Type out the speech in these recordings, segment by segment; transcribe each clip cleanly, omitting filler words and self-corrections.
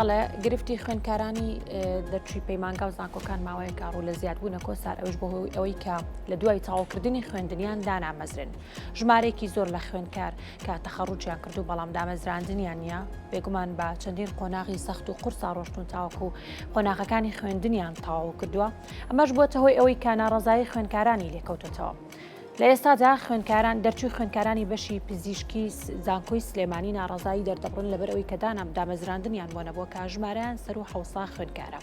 بەڵێ گرفتی خوێندکارانی دەرچوی پەیمانگا و زانکۆکان ماوەیە کار و لە زیادبوونە کۆسار ئەوش بۆ ئەوەی کە لە دوای تەواوکردنی خوێندنیان دانامەزرن ژمارەیەکی زۆر لە خوێندکار کە تەخەڕوجیان کردو بەڵام دامەزراندنیان نییە بێگومان بە چەندین قۆناغی سەخت و قورسا ڕۆشتون تاوەکو قۆناغەکانی خوێندنیان تەواو کردووە ئەمەش بۆتە هۆی ئەوەی کە ناڕەزایی خوێندکارانی لێکەوتێتەوە. لە ئێستادا خوێندکاران دەرچووی خوێندکارانی بەشی پزیشکی زانکۆی سلێمانی ناڕەزایی دەردەبڕن لەبەر ئەوەی کە دامەزراندنیان بۆ نەبووە کە ژمارەیان سەر و حەوسا خوێندکارە.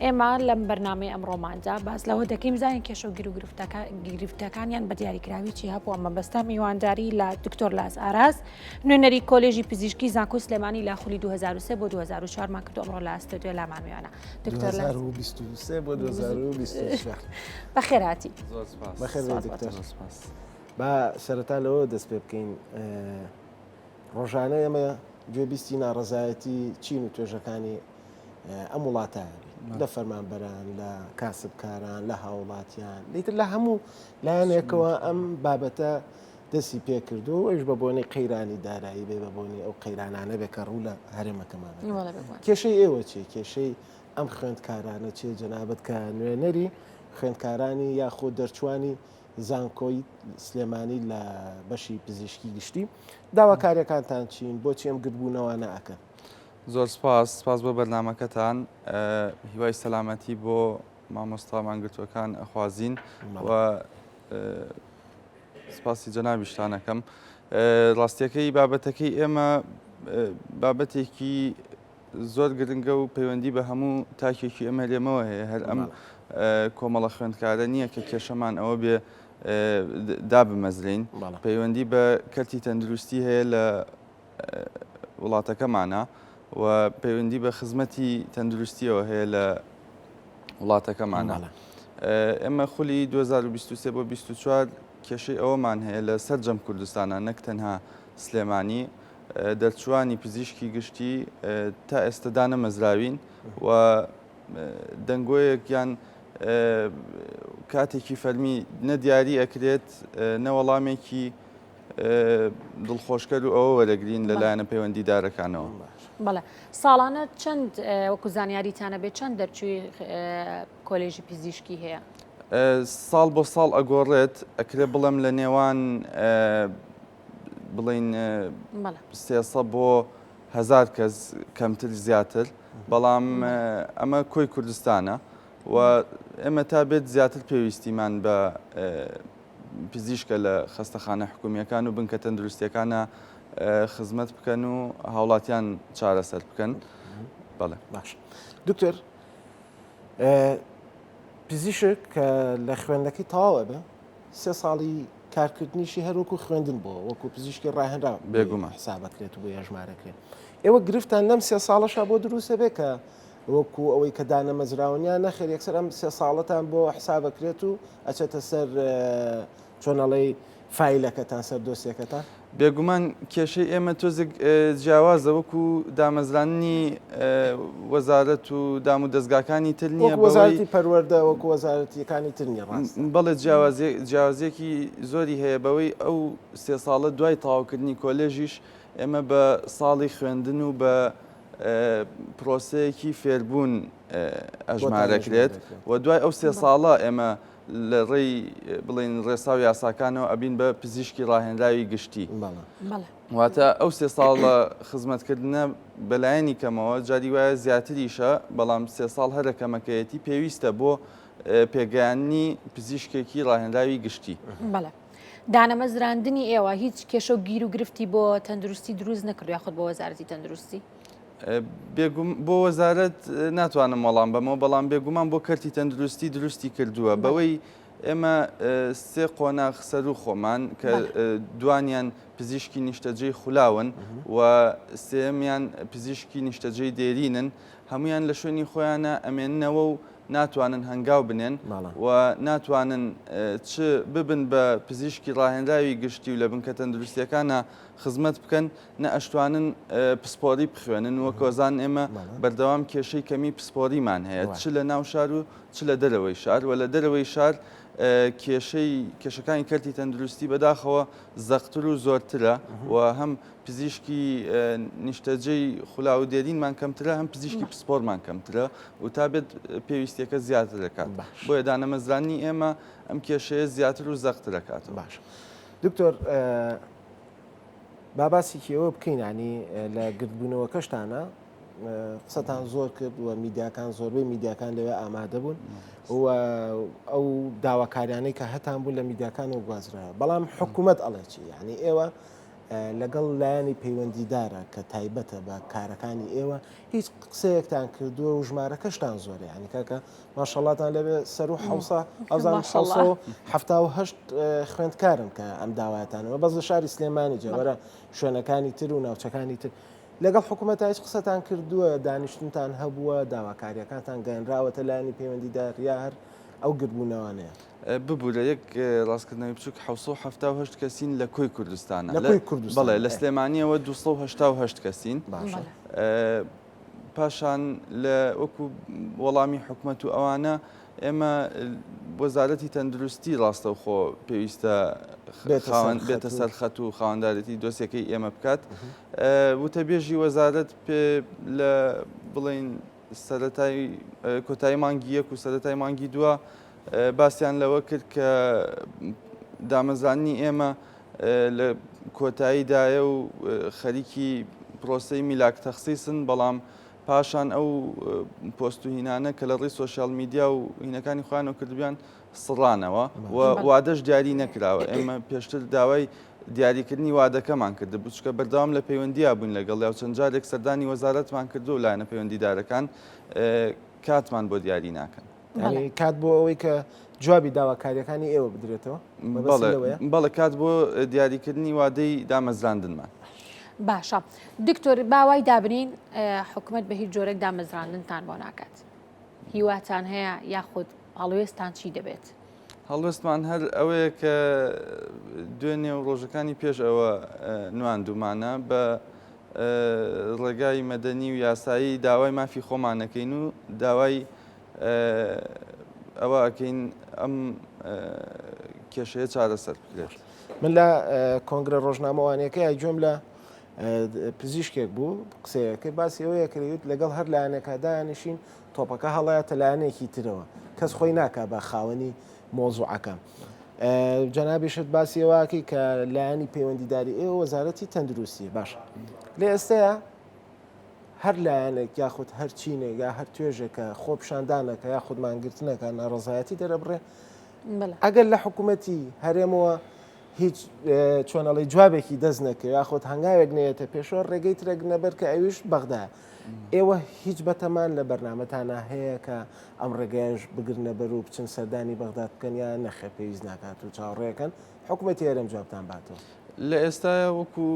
ئێمە لەم بەرنامەی ئەمڕۆمانجا باس لەوە دەکەیم زانین کێشە و گیر و گرفتەکانیان بە دیاریکراوی چی هەبووە مەبەستە میوانداری لە دکتۆر لاس ئاراس نوێنەری کۆلێژی پزیشکی زانکۆی سلێمانی لە خولی 2023 بۆ 2004 مان کردو ئەمڕۆ لە ئەستۆدیۆ لامان میوانە. دکتۆر 2023 بۆ 2024 بەخێر هاتی. بەخێر دکتۆر. با سەرەتا لەوە دەست پێ بکەین ڕۆژانە ئێمە گوێبیستی ناڕەزایەتی چین و توێژەکانی ئەم وڵاتایە لە فەرمانبەران لە کاسبکاران لە هاوڵاتیان لیتر لە هەموو لایەنێکەوە ئەم بابەتە دەستی پێ کردو و ئەوش بە بۆنەی قەیرانی دارایی بێ بە بۆنی ئەو قەیرانانە بێ کە ڕوو لە هەرێمەکەمان کێشەی ئێوە چێ کێشەی ئەم خوێندکارانە چێ جەنابەت کە نوێنەری خوێندکارانی یاخۆ دەرچوانی زانکۆی سلێمانی لە بەشی پزیشکی گشتی داواکاریەکانتان چین بۆچی ئەم گرتبوونەوە نەئەکەن؟ زۆر سپاس بۆ بەرنامەکەتان هیوای سەلامەتی بۆ مامۆستا مانگرتوەکان ئەخوازین و سپاسی جەنابیشتانەکەم. ڕاستیەکەی بابەتەکەی ئێمە بابەتێکی زۆر گرنگە و پەیوەندی بە هەموو تاکێکی ئەمە لێمەوە هەیە هەر ئەم کۆمەڵە خوێندکارە نییە کە کێشەمان ئەوە بێ دابمەزرین پەیوەندی بە کەرتی تەندروستی هەیە لە وڵاتەکەمانە و پەیوەندی بە خزمەتی تەندروستیەوە هەیە لە وڵاتەکەمانە. ئێمە خولی 2023 بۆ 2024 کێشەی ئەوەمان هەیە لە سەر جەم کوردستانە نەک تەنها سلێمانی دەرچوانی پزیشکی گشتی تا ئێستا دانەمەزراوین و دەنگۆیەکیان کاتێکی فەرمی نەدیاری ئەکرێت نەوەڵامێکی دڵخۆشکەر و ئەوە وەرەگرین لەلایەنە پەیوەندیدارەکانەوە. بەڵێ ساڵانە چەند وەکو زانیاریتانە بێت چەند دەرچووی کۆلێژی پزیشکی هەیە؟ ساڵ بۆ ساڵ ئەگۆڕێت ئەکرێ بڵێم لە نێوان بڵین 300 بۆ 1000 کەس کەمتر زیاتر بەڵام ئەمە کۆی کوردستانە و ئێمە تا بێت زیاتر پێویستیمان بە پزیشکە لە خەستەخانە حکومیەکان و بنکە تەندروستیەکانە خزمەت بکەن و هاوڵاتیان چارەسەر بکەن. بەڵێ باش دکتۆر پزیشک کە لە خوێندەکەی تەواوە بێ 3 ساڵی کارکردنیشی هەروەکو خوێندن بۆ وەکو پزیشکی ڕاهێنرا بێگومان حسابەکرێت و بۆ ژمارەکرێت. ئێوە گرفتان لەم 3 ساڵەشە بۆ دروستە بێ کە وەکو ئەوەی کە دانەمەزراونیان نەخێر یەکسەر ئەم 3 ساڵەتان بۆ حسابەکرێت و ئەچێتە سەر چۆنەڵەی فیلەکەتان سەر دۆسیەکەتان؟ بێگومان کێشەی ئێمە تۆزێک جیاوازە وەکو دامەزرانی وەزارەت و دام و دەستگاکانی تر نییە وەزارەتی پەروەردە وەکو وەزارەتیەکانی تر نییە ڕاست بەڵێ جیاوازیەکی زۆری هەیە بەوەی ئەو 3 ساڵە دوای تەواوکردنی کۆلێژیش ئێمە بە ساڵی خوێندن و بە پرۆسەیەکی فێربوون ئەژمارەکرێت و دوای ئەو 3 ساڵە ئێمە لە ڕێی بڵین ڕێسا و یاساکانەوە ئەبین بە پزیشکی ڕاهێنراوی گشتی واتە ئەو 3 ساڵە خزمەتکردنە بەلایەنی کەمەوە جاری وایە زیاتریشە بەڵام 3 ساڵ هەرەکەمەکەیەتی پێویستە بۆ پێگەیاندنی پزیشکێکی ڕاهێنراوی گشتی. بەڵێ دانەمەزراندنی ئێوە هیچ کێشە و گیر و گرفتی بۆ تەندروستی دروست نەکرد یاخود بۆ وەزارەتی تەندروستی؟ بۆ وەزارەت ناتوانم وەڵام بەمەوە بەڵام بێگومان بۆ کەرتی تەندروستی دروستی کردووە بەوەی ئێمە 3 قۆناغ سەر و خۆمان کە دوانیان پزیشکی نیشتەجێی خولاون و سێمیان پزیشکی نیشتەجێی دێرینن هەمویان لە شوێنی خۆیانە ئەمێننەوە و ناتوانن هەنگاو بنێن و ناتوانن چ ببن بە پزیشکی ڕاهێنراوی گشتی و لە بنکە تەندروستیەکانە خزمەت بکەن نە ئەشتوانن پسپۆری بخوێنن وەکۆزان ئێمە بەردەوام کێشەی کەمی پسپۆریمان هەیە چ لە ناو شار و چ لە دەرەوەی شار و لە دەرەوەی شار کێشەکانی کەرتی تەندروستی بەداخەوە زەختتر و زۆرترە و هەم پزیشکی نیشتەجەی خولا و دێرینمان کەمترە هەم پزیشکی پسپۆرمان کەمترە و تا بێت پێویستیەکە زیاتر دەکات بۆیە دانەمەزرانی ئێمە ئەم کێشەیە زیاتر و زەختتر دەکاتەوە. باش دکتۆر باباسێکی ئەوە بکەین ینی لە گرتبوونەوە کەشتانە قسەتان زۆر کرد و میدیاکان زۆربەی میدیاکان لەوێ ئامادە بوون و ئەو داواکاریانەی کە هەتان بوون لە میدیاکانەوە گوازرا بەڵام حکوومەت ئەڵێکی یعنی ئێوە لەگەڵ لایەنی پەیوەندیدارە کە تایبەتە بە کارەکانی ئێوە هیچ قسەیەکتان کردووە و ژمارەکەشتان زۆرە ینی کاکە ماشەڵاتان لەبێ سەر و هەشت خوێندکارن کە ئەم داواتانەوە بەس لە شاری سلێمانی جەوەرە شوێنەکانی تر و ناوچەکانی تر لەگەڵ حکوومەت هیچ قسەتان کردووە دانیشتنتان هەبووە داواکاریەکانتان گەێنراوەتە لایەنی پەیوەندیدار یا هەر ئەو گربوونەوەیە ببوو لە یەک ڕاستکردنەوەی بچووک 1970 کەسین لە کۆی کوردستانە بەڵێ لە سلێمانیەوە 288 کەسین پاشان لە وەکو وەڵامی حکوومەت و ئەوانە ئێمە وەزارەتی تەندروستی ڕاستەوخۆ پێویستە بێتە سەرخەت و خاوەندارەتی دۆسیەکەی ئێمە بکات وتەبێژی وەزارەت پێ لە بڵین سەرەتای کۆتایی مانگی یەک و سەرەتای مانگی دووە باسییان لەوە کرد کە دامەزانی ئێمە لە کۆتاییدایە و خەریکی پرۆسەی میلاک تەخسیسن بەڵام پاشان ئەو پۆست و هینانە کە لە ڕێی سۆشیال میدیا و هینەکانی خۆیانەوە کردبیان سڕانەوە و وادەش دیاری نەکراوە ئێمە پێشتر داوای دیاریکردنی وادەکەمان کرد بچکە بەردەوام لە پەیوەندیە بووین لەگەڵ یا چەند جارێک سەردانی وەزارەتمان کردو و لایەنە پەیوەندیدارەکان کاتمان بۆ دیاری ناکەن کات بۆ ئەوەی کە جوابی داواکاریەکانی ئێوە بدرێتەوە بەڵێ کات بۆ دیاریکردنی وادەی دامەزراندنمان. باشە دکتۆر باوای دابنین حکوومەت بە هیچ جۆرێک دامەزراندنتان بۆ ناکات هیواتان هەیە یاخود هەڵوێستان چی دەبێت؟ هەڵوێستمان هەر ئەوەیە کە دوێنێ و ڕۆژەکانی پێش ئەوە نواندومانە بە ڕێگای مەدەنی و یاسایی داوای مافی خۆمانەکەین و داوای ئەوە ئەکەین ئەم کێشەیە چارەسەر بکرێت. من لە کۆنگرە ڕۆژنامەوانیەکەی ئەگوێم لە پزیشکێک بوو قسەیەکە باسی ئەوەیە کردوت لەگەڵ هەر لایەنێکە دایانشین تۆپەکە هەڵایەتە لایەنێکی ترەوە کەس خۆی ناکا بە خاوەنی مۆزوعەکەم. جەنابیشت باسی ئەوەکەی کە لایەنی پەیوەندیداری ئێوە وەزارەتی تەندروستی باشە لێ ئێستەیە هەر لایەنێک یاخود هەر چینێک یا هەر توێژێکە خۆ پیشاندانەکە یا خودمانگرتنەکە ناڕزایەتی دەرەبڕێ ئەگەر لە حکوومەتی هەرێمەوە هیچ چۆنەڵی جوابێکی دەست نەکرد یاخود هەنگاوێک نێتە پێشەوە ڕێگەی ترێک نەبەر کە ئەویش بەغدا ئێوە هیچ بەتەمان لە بەرنامەتانە هەیە کە ئەم ڕێگەیش بگرنە بەر و بچن سەردانی بەغدا بکەن یا نەخێ پێویست ناکات و چاوەڕێەکەن حکوومەتی هەرێم جوابتان باتەوە. لە ئێستاە وەکو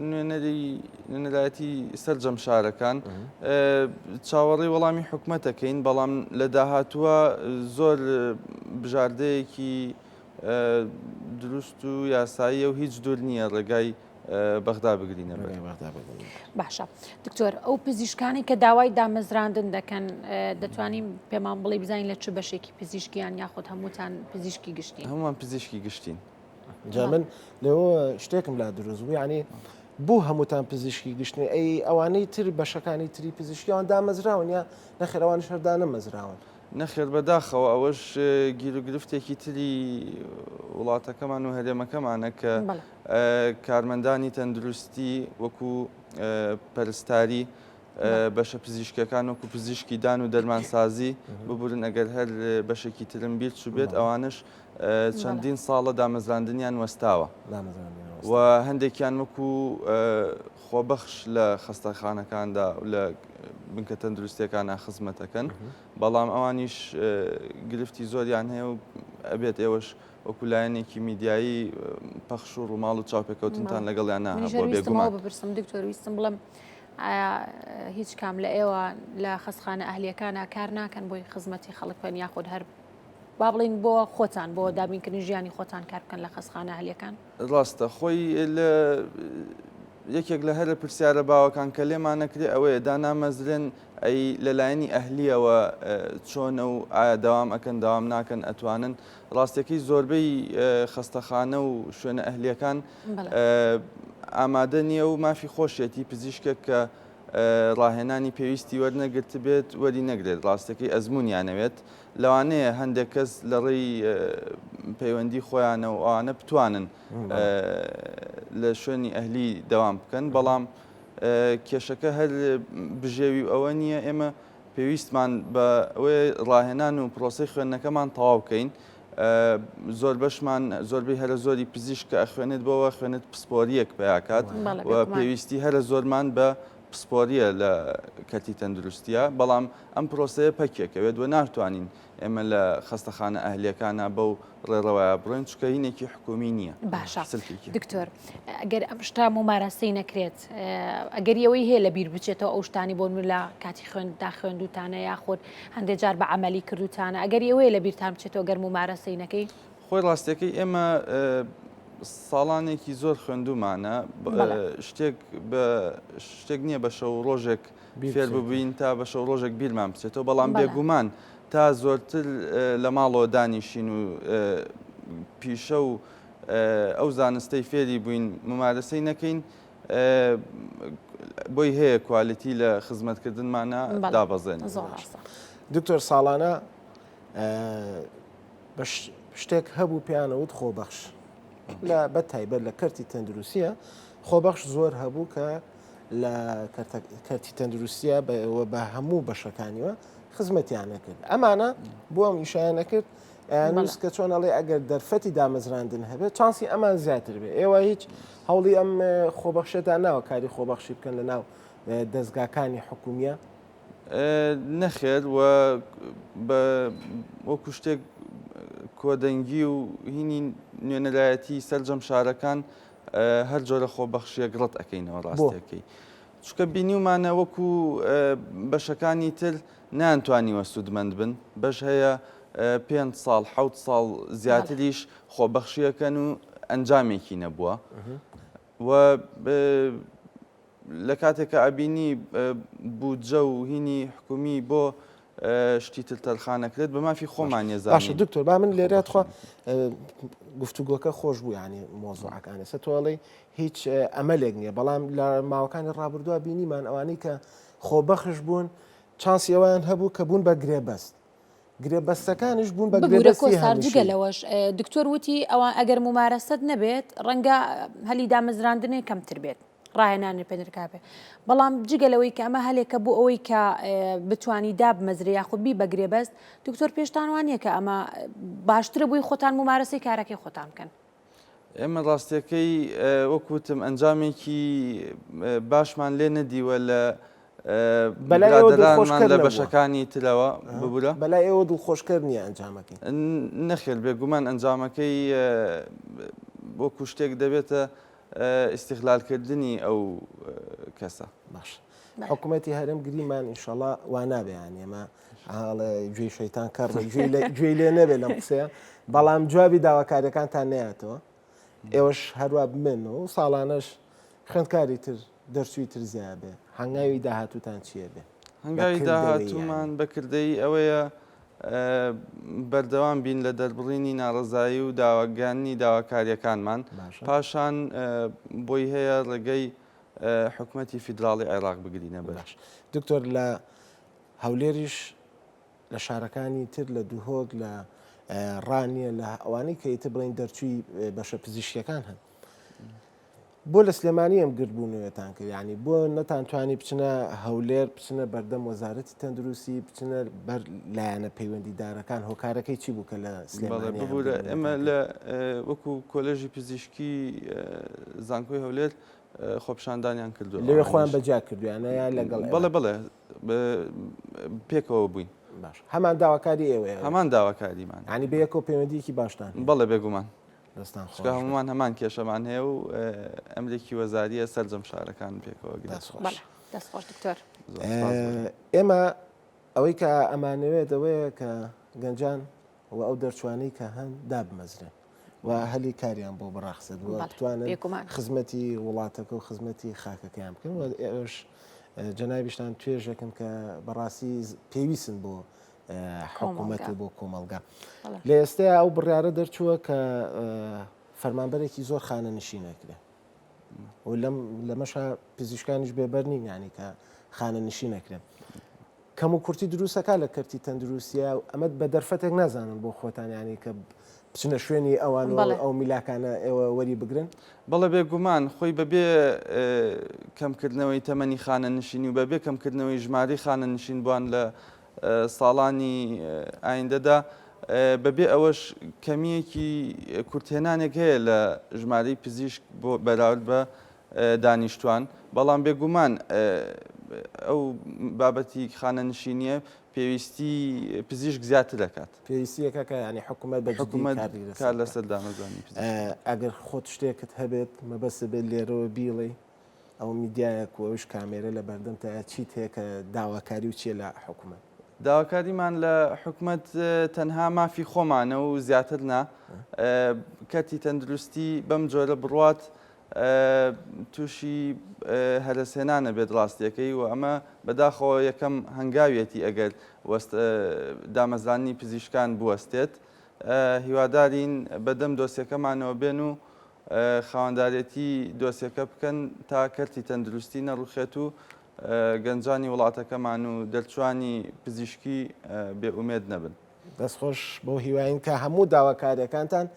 نوێنەرایەتی سەرجەم شارەکان چاوەڕێی وەڵامی حکوومەتەکەین بەڵام لە داهاتووە زۆر بژاردەیەکی دروست و یاساییە و هیچ دوور نییە ڕێگای بەغدا بگرینە. باشە دکتۆر ئەو پزیشکانی کە داوای دامەزراندن دەکەن دەتوانین پێمان بڵێ بزانین لە چ بەشێکی پزیشکیان یاخود هەمووتان پزیشکی گشتین؟ هەمووان پزیشکی گشتین. جا من لەوە شتێکم لا دروست بوو ینی بوو هەمووتان پزیشکی گشتنی ئەی ئەوانەی تر بەشەکانی تری پزیشکیان دامەزراون یا نەخێرەوانی شەردا نەمەزراون نەخێر بەداخەوە ئەوەش گیر و گرفتێکی تری وڵاتەکەمان و هەرێمەکەمانە کە کارمەندانی تەندروستی وەکو پەرستاری بەشە پزیشکەکان وەکو پزیشکی دان و دەرمانسازی ببورن ئەگەر هەر بەشێکی ترم بیت چوو بێت ئەوانش چەندین ساڵە دامەزراندنیان وەستاوە و هەندێکیان وەکو خۆبەخش لە خەستەخانەکاندا لە بنکە تەندروستیەکانە خزمەتەکەن بەڵام ئەوانیش گرفتی زۆریان هەیە و ئەبێت ئێوەش وەکو لایەنێکی میدیایی پەخش و ڕووماڵ و چاوپێکەوتنتان لەگەڵیان ناهەبووە بێگومان. بپرسم دکتۆر ویستم بڵم هیچ کام لە ئێوە لە خەستخانە ئەهلیەکانە کار ناکەن بۆی خزمەتی خەڵکن یاخود هەر با بڵین بۆ خۆتان بۆ دابینکردنی ژیانی خۆتان کار بکەن لە خەستخانە ئەهلیەکان؟ ڕاستە خۆی لە یەکێک لە هەرە پرسیارە باوەکان کە لێمان نەکرێ ئەوەیە دانامەزرێن ئەی لەلایەنی ئەهلیەوە چۆنە و ئایا داوام ئەکەن داوام ناکەن ئەتوانن ڕاستیەکەی زۆربەی خەستەخانە و شوێنە ئەهلیەکان ئامادە نییە و مافی خۆشیەتی پزیشکە کە ڕاهێنانی پێویستی وەرنەگرت بێت وەری نەگرێت ڕاستەکەی ئەزمونیانەوێت لەوانەیە هەندێک کەس لە ڕێی پەیوەندی خۆیانە و ئەوانە بتوانن لە شوێنی ئەهلی دەوام بکەن بەڵام کێشەکە هەر بژێوی ئەوە نییە ئێمە پێویستمان بە ئەوەی ڕاهێنان و پرۆسی خوێندنەکەمان تەواو بکەین زۆر بەشمان زۆربەی هەرە زۆری پزیشکە ئەخوێنێت بەوە خوێنێت پسپۆریەک پێیاکات و پێویستی هەرە زۆرمان بە پسپۆریە لە کەتی تەندروستیە بەڵام ئەم پرۆسەیە پەکێکەوێت و ناتوانین ئێمە لە خەستەخانە ئەهلیەکانە بەو ڕێڕەوەیە بڕۆین چکە هینێکی حکومی نییە. باشە دکتۆر ئەگەر ئەم شتا ممارەسەی نەکرێت ئەگەری ئەوەی هەیە لە بیر بچێتەوە ئەو شتانی بۆ لە کاتی خوێندا خوێندوتانە یاخۆت هەندێک جار بە عملی کردوتانە ئەگەری ئەوەیە لە بیرتان بچێتەوە گەر ممارەسەی نەکەی خۆی ڕاستیەکەی ئێمە ساڵانێکی زۆر خوێندومانە شتێک نییە بە شەو ڕۆژێک فێر ببووین تا بە شەو ڕۆژێک بیرمان بچێتەوە بەڵام بێگومان تا زۆرتر لە ماڵەوە دانیشین و پیشە و ئەو زانستەی فێری بووین ممارەسەی نەکەین بۆی هەیە کوالیتی لە خزمەتکردنمانە دابەزێن. دکتۆر ساڵانە شتێک هەبوو پیانەوت خۆبەخش لە بە تایبەت لە کەرتی تەندروستیە خۆبەخش زۆر هەبوو کە لە کەرتی تەندروستیە بە هەموو بەشەکانیوە خزمەتیان نەکرد ئەمانە بۆ ئەم ئیشیان نەکرد نووس کە چۆن ئەڵێ ئەگەر دەرفەتی دامەزراندن هەبێت چانسی ئەمان زیاتر بێ ئێوە هیچ هەوڵی ئەم خۆبەخشێتان ناوە کاری خۆبەخشی بکەن لە ناو دەستگاکانی حکومیە نەخێر و وەکو شتێک کۆدەنگی و هینی نوێنەلایەتی سەرجەم شارەکان هەر جۆرە خۆبەخشیەک ڕەت ئەەکەینەوە ڕاستیەکەی چکە بینیومانە وەکو بەشەکانی تر نانتوانیوە سوودمەند بن بەش هەیە 5 ساڵ 7 ساڵ زیاتریش خۆبەخشیەکەن و ئەنجامێکی نەبووە و لە کاتێکە ئەبینی بودجە و هینی حکومی بۆ شتی تر تەرخانەکرێت بە مافی خۆمان نێزانین. باشە دکتۆر با من لێرات خۆ گفتوگۆکە خۆش بوو ینی مۆزوعەکانە سەتۆڵی هیچ ئەمەلێک نییە بەڵام لە ماوەکانی ڕابردووە بینیمان ئەوانەی کە خۆبەخش بوون چانسی ئەویان هەبوو کە بوون بە گرێبەست گرێبەستەکانش بوون بە گرێبەستگەلەوەش دکتۆر وتی ئەوان ئەگەر ممارەسەت نەبێت ڕەنگە هەلی دامەزراندنێ کەمتر بێت ڕاهێنانی پێدرکابێ بەڵام جگەلەوەی کە ئەمە هەلێکە بوو ئەوەی کە بتوانی دابمەزرێ یاخودبی بە گرێبەست دکتۆر پێشتان وانە کە ئەمە باشترە بووی خۆتان ممارەسەی کارەکەی خۆتان بکەن. ئێمە ڕاستیەکەی وەکوتم ئەنجامێکی باشمان لێ نەدیوە لە بەلایمان لە بەشەکانی ترەوە ببوورە بەلای ئێوە دڵخۆشکرد نییە ئەنجامەکەی نەخێر بێگومان ئەنجامەکەی وەکو شتێک دەبێتە ئیستیغلالکردنی ئەو کەسە. باش حکوومەتی هەرم گریمان ئینشەڵا وا نابێیان ئێمە گوێی شەیتان کار گوێی لێ نەبێت لەم قسەیە بەڵام جوابی داواکاریەکانتان نەیاتەوە ئێوەش هەروە بمن و ساڵانەش خوێندکاری تر دەرچووی تر زیاد بێ هەنگاوی داهاتوتان چییە بێ؟ هەنگاوی داهاتوومان بەکردەی ئەوەیە بەردەوام بین لە دەربڕینی ناڕزایی و داواگانی داواکاریەکانمان پاشان بۆی هەیە ڕێگەی حکوومەتی فیدراڵی عێراق بگرینە بەش. دکتۆر لە هەولێریش لە شارەکانی تر لە دووهۆک لە ڕانیە لە ئەوانەی کە ئیتر بڵین دەرچووی بەشە پزیشکیەکان هەن بۆ لە سلێمانی ئەم گربوونەوەتان کرد ینی بۆ نەتانتوانی بچنە هەولێر بچنە بەردەم وەزارەتی تەندروستی بچنە بەر لایەنە پەیوەندیدارەکان هۆکارەکەی چی بوو کە لە سلێمانی ببوورە ئێمە لە وەکو کۆلێژی پزیشکی زانکۆی هەولێر خۆپشاندانیان کردو لێوێ خۆیان بەجیا کردویانە یا لەگەڵ بەڵێ پێکەوە بووین باش هەمان داواکاری ئێوە هەمان داواکاریمان ینی بەیەکەوە پەیوەندیکی باشتان بەڵێ بێگومان دەستان هەمومان هەمان کێشەمان هەیە و ئەمریکی وەزاریە سەرجەم شارەکان پێکەوە دەستخۆش دکتۆر. ئێمە ئەوەی کە ئەمانەوێت ئەوەیە کە گەنجان و ئەو دەرچوانەی کە هەن دابمەزرێن و هەلی کاریان بۆ بڕاخسێت بتوانن خزمەتی وڵاتەکە و خزمەتی خاکەکەیان بکەن و ئێوەش جەنابیشتان توێژەکەن کە بەڕاستی پێویستن بۆ حکوومەت و بۆ کۆمەلگا. لە ئێستا ئەو بڕیارە دەرچووە کە فەرمانبەرێکی زۆر خانە نشینەکرێ و لەمەش پزیشکانیش بێبەر نین ینی کە خانە نشینەکرێن. کەم و کورتی دروستەکە لە کەرتی تەندروستیە و ئەمەد بە دەرفەتێک نازانن بۆ خۆتان ینی کە بچنە شوێنی ئەوان ئەو میلاکانە ئێوە وەری بگرن. بەڵێ بێگومان خۆی بەبێ کەمکردنەوەی تەمەنی خانە نشینی و بەبێ کەمکردنەوەی ژماری خانە نشین بووان لە ساڵانی ئایندەدا بەبێ ئەوەش کەمیەکی کورتێنانێک هەیە لە ژمارەی پزیشک بۆ بەراورد بە دانیشتوان. بەڵام بێگومان ئەو بابەتی خانە نشینیە پێویستی پزیشک زیاتر دەکات. پێویستیەکە ینی حکوومەت بە کار لەسەر دامەزانی ئەگەر خۆت شتێکت هەبێت مەبەستە بێت لێرەوە بیڵێ ئەو میدیایەک و ئەوش کامێرە لە بەردەم تا چیت هەیە کە داواکاری و چیە لە حکوومەت. داواکاریمان لە حکوومەت تەنها مافی خۆمانە و زیاتر نا کەتی تەندروستی بەم جۆرە بڕوات تووشی هەرسێنانە بێت ڕاستیەکەی و ئەمە بەداخەوە یەکەم هەنگاویەتی ئەگەر دامەزرانی پزیشکان بوەستێت. هیوادارین بەدەم دۆسیەکەمانەوە بێن و خاوەندارێتی دۆسیەکە بکەن تا کەرتی تەندروستی نەڕوخێت و گەنجانی وڵاتەکەمان و دەرچوانی پزیشکی بێئومێد نەبن. دەستخۆش بۆ هیواین کە هەموو داواکاریەکانتان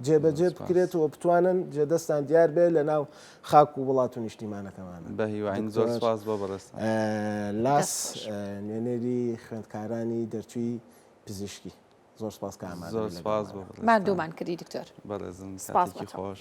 جێبەجێ بکرێت و بتوانن جێدەستان دیار بێت لە ناو خاک و وڵات و نیشتیمانەکەمان. بە هیواین زۆر سپاس بۆ بەڕێستان. لاس نوێنەری خوێندکارانی دەرچووی پزیشکی زۆر سپاس کە ئامادە زۆر سپاس بۆ مادوومان کردی دکتۆر. بەڕێزم سپاسی خۆش.